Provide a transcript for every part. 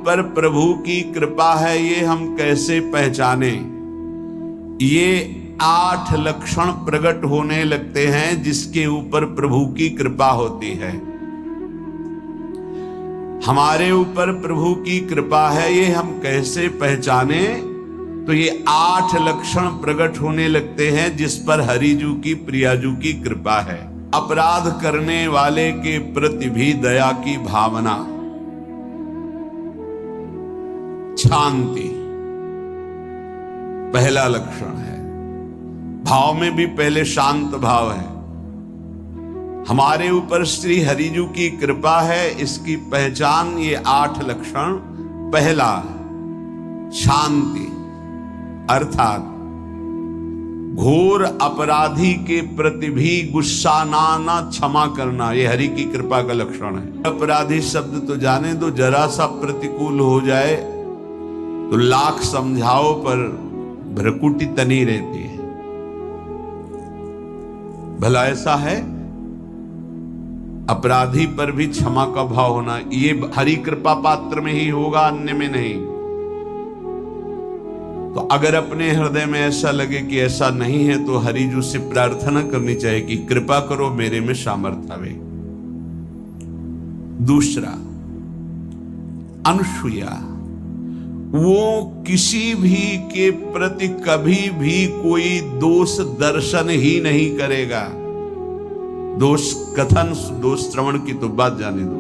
ऊपर प्रभु की कृपा है ये हम कैसे पहचाने? ये 8 लक्षण प्रकट होने लगते हैं जिसके ऊपर प्रभु की कृपा होती है। हमारे ऊपर प्रभु की कृपा है ये हम कैसे पहचाने? तो ये 8 लक्षण प्रकट होने लगते हैं जिस पर हरिजू की प्रियाजू की कृपा है। अपराध करने वाले के प्रति भी दया की भावना, शांति पहला लक्षण है। भाव में भी पहले शांत भाव है। हमारे ऊपर श्री हरिजू की कृपा है, इसकी पहचान ये 8 लक्षण। पहला शांति, अर्थात घोर अपराधी के प्रति भी गुस्सा ना क्षमा करना, ये हरि की कृपा का लक्षण है। अपराधी शब्द तो जाने दो, जरा सा प्रतिकूल हो जाए तो लाख समझाओ पर भ्रकुटी तनी रहती है। भला ऐसा है? अपराधी पर भी क्षमा का भाव होना, ये हरि कृपा पात्र में ही होगा, अन्य में नहीं। तो अगर अपने हृदय में ऐसा लगे कि ऐसा नहीं है तो हरिजू से प्रार्थना करनी चाहिए कि कृपा करो, मेरे में सामर्थ्य आवे। दूसरा अनुसूया, वो किसी भी के प्रति कभी भी कोई दोष दर्शन ही नहीं करेगा। दोष कथन, दोष श्रवण की तो बात जाने दो।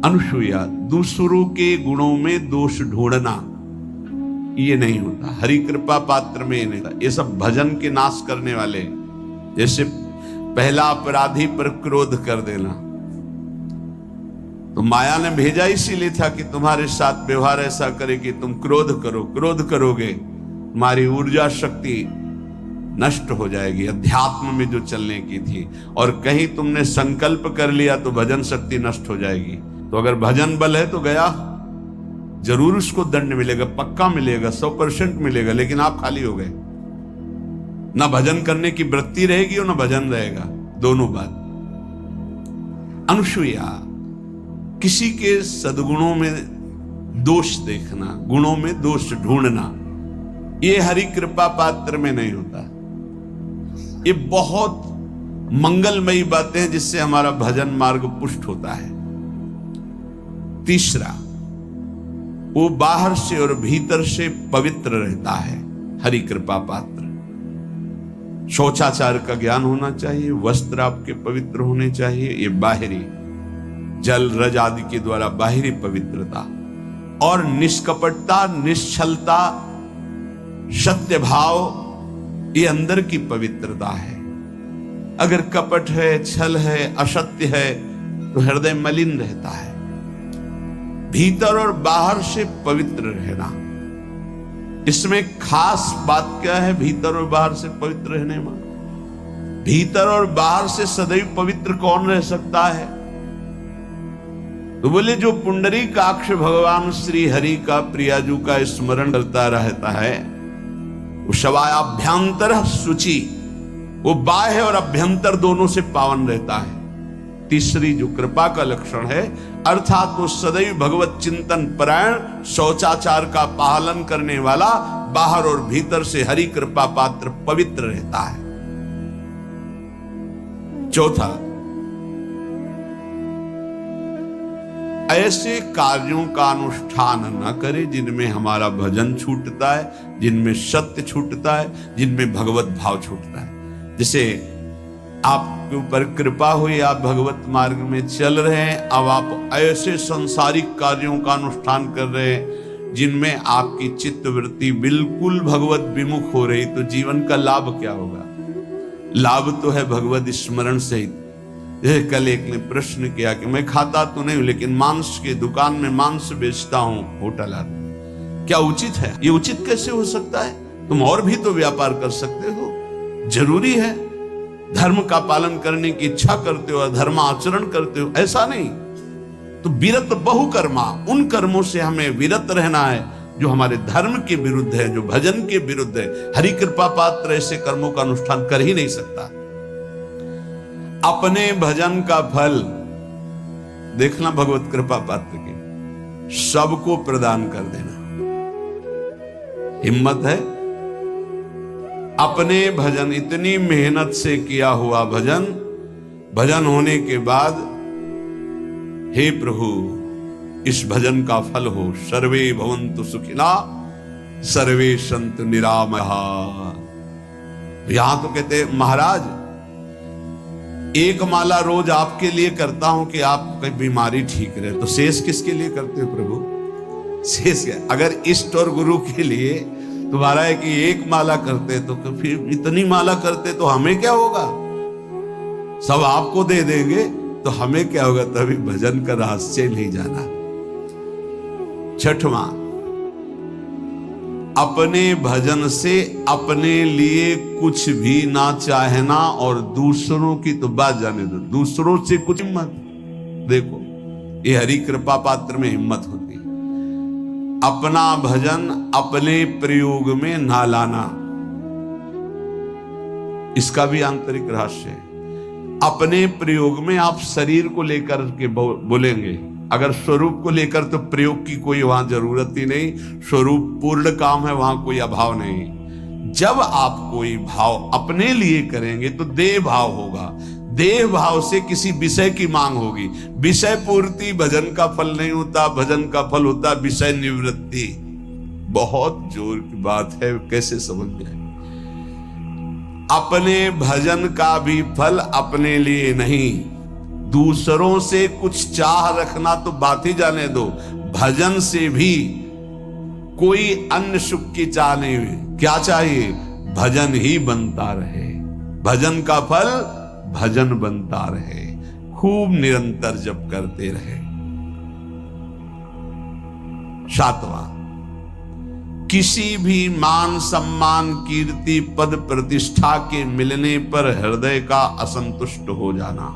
अनुसूया, दूसरों के गुणों में दोष ढूंढना ये नहीं होता। हरि कृपा पात्र में ये नहीं होता। ये सब भजन के नाश करने वाले, जैसे पहला अपराधी पर क्रोध कर देना, तो माया ने भेजा इसीलिए था कि तुम्हारे साथ व्यवहार ऐसा करे कि तुम क्रोध करो। क्रोध करोगे तुम्हारी ऊर्जा शक्ति नष्ट हो जाएगी, अध्यात्म में जो चलने की थी। और कहीं तुमने संकल्प कर लिया तो भजन शक्ति नष्ट हो जाएगी। तो अगर भजन बल है तो गया, जरूर उसको दंड मिलेगा, पक्का मिलेगा, 100% मिलेगा, लेकिन आप खाली हो गए। ना भजन करने की वृत्ति रहेगी और ना भजन रहेगा, दोनों बात। अनुसूया, किसी के सद्गुणों में दोष देखना, गुणों में दोष ढूंढना, ये हरि कृपा पात्र में नहीं होता। ये बहुत मंगलमयी बातें हैं जिससे हमारा भजन मार्ग पुष्ट होता है। तीसरा, वो बाहर से और भीतर से पवित्र रहता है, हरि कृपा पात्र। शौचाचार का ज्ञान होना चाहिए, वस्त्र आपके पवित्र होने चाहिए, ये बाहरी जल रज आदि के द्वारा बाहरी पवित्रता। और निष्कपटता, निश्चलता, सत्य भाव, ये अंदर की पवित्रता है। अगर कपट है, छल है, असत्य है तो हृदय मलिन रहता है। भीतर और बाहर से पवित्र रहना, इसमें खास बात क्या है? भीतर और बाहर से पवित्र रहने में, भीतर और बाहर से सदैव पवित्र कौन रह सकता है? तो बोले जो पुंडरीकाक्ष भगवान श्री हरि का प्रियाजू का स्मरण करता रहता है, वो शवायाभ्यंतर शुचि, वो बाह्य और अभ्यंतर दोनों से पावन रहता है। तीसरी जो कृपा का लक्षण है, अर्थात वो सदैव भगवत चिंतन परायण, शौचाचार का पालन करने वाला, बाहर और भीतर से हरि कृपा पात्र पवित्र रहता है। चौथा, ऐसे कार्यों का अनुष्ठान न करे जिनमें हमारा भजन छूटता है, जिनमें सत्य छूटता है, जिनमें भगवत भाव छूटता है। जैसे आपके ऊपर कृपा हुई, आप भगवत मार्ग में चल रहे हैं, अब आप ऐसे सांसारिक कार्यों का अनुष्ठान कर रहे हैं जिनमें आपकी चित्तवृत्ति बिल्कुल भगवत विमुख हो रही, तो जीवन का लाभ क्या होगा? लाभ तो है भगवत स्मरण सहित। कल एक ने प्रश्न किया कि मैं खाता तो नहीं हूं लेकिन मांस की दुकान में मांस बेचता हूं, होटल आदमी, क्या उचित है? ये उचित कैसे हो सकता है? तुम और भी तो व्यापार कर सकते हो। जरूरी है धर्म का पालन करने की इच्छा करते हो, धर्म आचरण करते हो, ऐसा नहीं। तो विरत बहुकर्मा, उन कर्मों से हमें विरत रहना है जो हमारे धर्म के विरुद्ध है, जो भजन के विरुद्ध है। हरि कृपा पात्र ऐसे कर्मों का अनुष्ठान कर ही नहीं सकता। अपने भजन का फल देखना भगवत कृपा पात्र के, सबको प्रदान कर देना। हिम्मत है? अपने भजन, इतनी मेहनत से किया हुआ भजन, भजन होने के बाद हे प्रभु इस भजन का फल हो, सर्वे भवन्तु सुखिना सर्वे सन्तु निरामया। यहां तो कहते महाराज एक माला रोज आपके लिए करता हूं कि आपकी बीमारी ठीक रहे, तो शेष किसके लिए करते हो प्रभु? शेष अगर इष्ट और गुरु के लिए तुम्हारा है कि एक माला करते तो फिर इतनी माला करते तो हमें क्या होगा? सब आपको दे देंगे तो हमें क्या होगा? तभी भजन का रहस्य नहीं जाना। छठवां, अपने भजन से अपने लिए कुछ भी ना चाहना और दूसरों की तो बात जाने दो, दूसरों से कुछ मत। देखो ये हरि कृपा पात्र में हिम्मत होती है। अपना भजन अपने प्रयोग में ना लाना, इसका भी आंतरिक रहस्य है। अपने प्रयोग में आप शरीर को लेकर के बोलेंगे, अगर स्वरूप को लेकर तो प्रयोग की कोई वहां जरूरत ही नहीं, स्वरूप पूर्ण काम है, वहां कोई अभाव नहीं। जब आप कोई भाव अपने लिए करेंगे तो देह भाव होगा, देह भाव से किसी विषय की मांग होगी। विषय पूर्ति भजन का फल नहीं होता, भजन का फल होता विषय निवृत्ति। बहुत जोर की बात है, कैसे समझ में? अपने भजन का भी फल अपने लिए नहीं, दूसरों से कुछ चाह रखना तो बात ही जाने दो, भजन से भी कोई अन्य सुख की चाह नहीं हुई। क्या चाहिए? भजन ही बनता रहे, भजन का फल भजन बनता रहे, खूब निरंतर जप करते रहे। सातवां, किसी भी मान सम्मान कीर्ति पद प्रतिष्ठा के मिलने पर हृदय का असंतुष्ट हो जाना,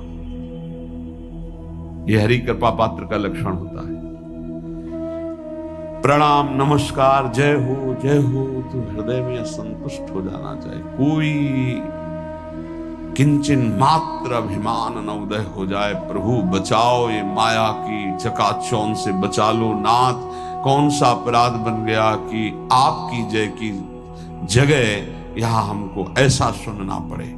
यह हरि कृपा पात्र का लक्षण होता है। प्रणाम नमस्कार जय हो तो हृदय में असंतुष्ट हो जाना चाहिए। कोई किंचन मात्र अभिमान न उदय हो जाए। प्रभु बचाओ, ये माया की चकाचौंध से बचा लो नाथ। कौन सा अपराध बन गया कि आपकी जय की जगह यहां हमको ऐसा सुनना पड़े।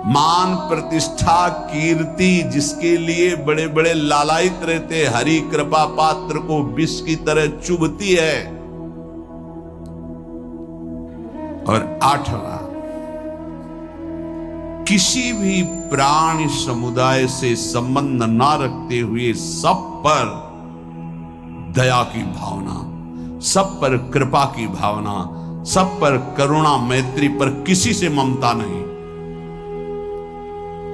मान प्रतिष्ठा कीर्ति जिसके लिए बड़े बड़े लालायित रहते, हरि कृपा पात्र को विष की तरह चुभती है। और आठवां, किसी भी प्राणी समुदाय से संबंध ना रखते हुए सब पर दया की भावना, सब पर कृपा की भावना, सब पर करुणा मैत्री, पर किसी से ममता नहीं।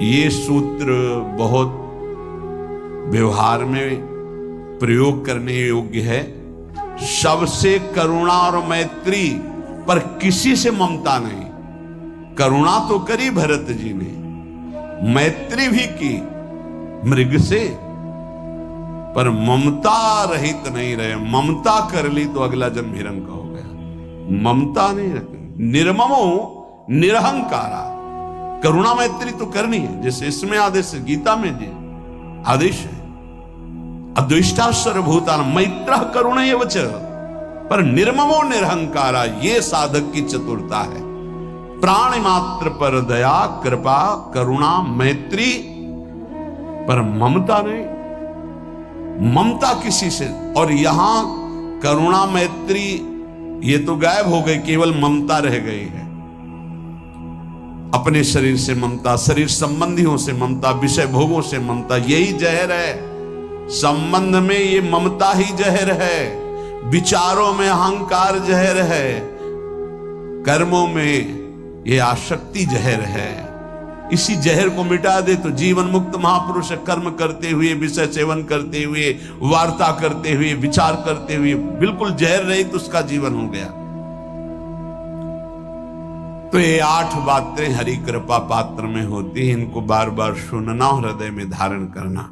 ये सूत्र बहुत व्यवहार में प्रयोग करने योग्य है। सबसे करुणा और मैत्री, पर किसी से ममता नहीं। करुणा तो करी भरत जी ने, मैत्री भी की मृग से, पर ममता रहित नहीं रहे। ममता कर ली तो अगला जन्म हिरण का हो गया। ममता नहीं रखी। निर्ममो निरहंकारा, करुणा मैत्री तो करनी है, जैसे इसमें आदेश है, गीता में जी आदेश है, अद्वेष्टा सर्वभूतान मैत्रः करुणैव च, पर निर्ममो निरहंकारा, ये साधक की चतुरता है। प्राणी मात्र पर दया कृपा करुणा मैत्री, पर ममता नहीं। ममता किसी से, और यहां करुणा मैत्री ये तो गायब हो गई, केवल ममता रह गई है। अपने शरीर से ममता, शरीर संबंधियों से ममता, विषय भोगों से ममता, यही जहर है। संबंध में ये ममता ही जहर है, विचारों में अहंकार जहर है, कर्मों में ये आसक्ति जहर है। इसी जहर को मिटा दे तो जीवन मुक्त महापुरुष कर्म करते हुए, विषय सेवन करते हुए, वार्ता करते हुए, विचार करते हुए, बिल्कुल जहर रहित तो उसका जीवन हो गया। तो ये 8 बातें हरि कृपा पात्र में होती हैं, इनको बार बार सुनना, हृदय में धारण करना।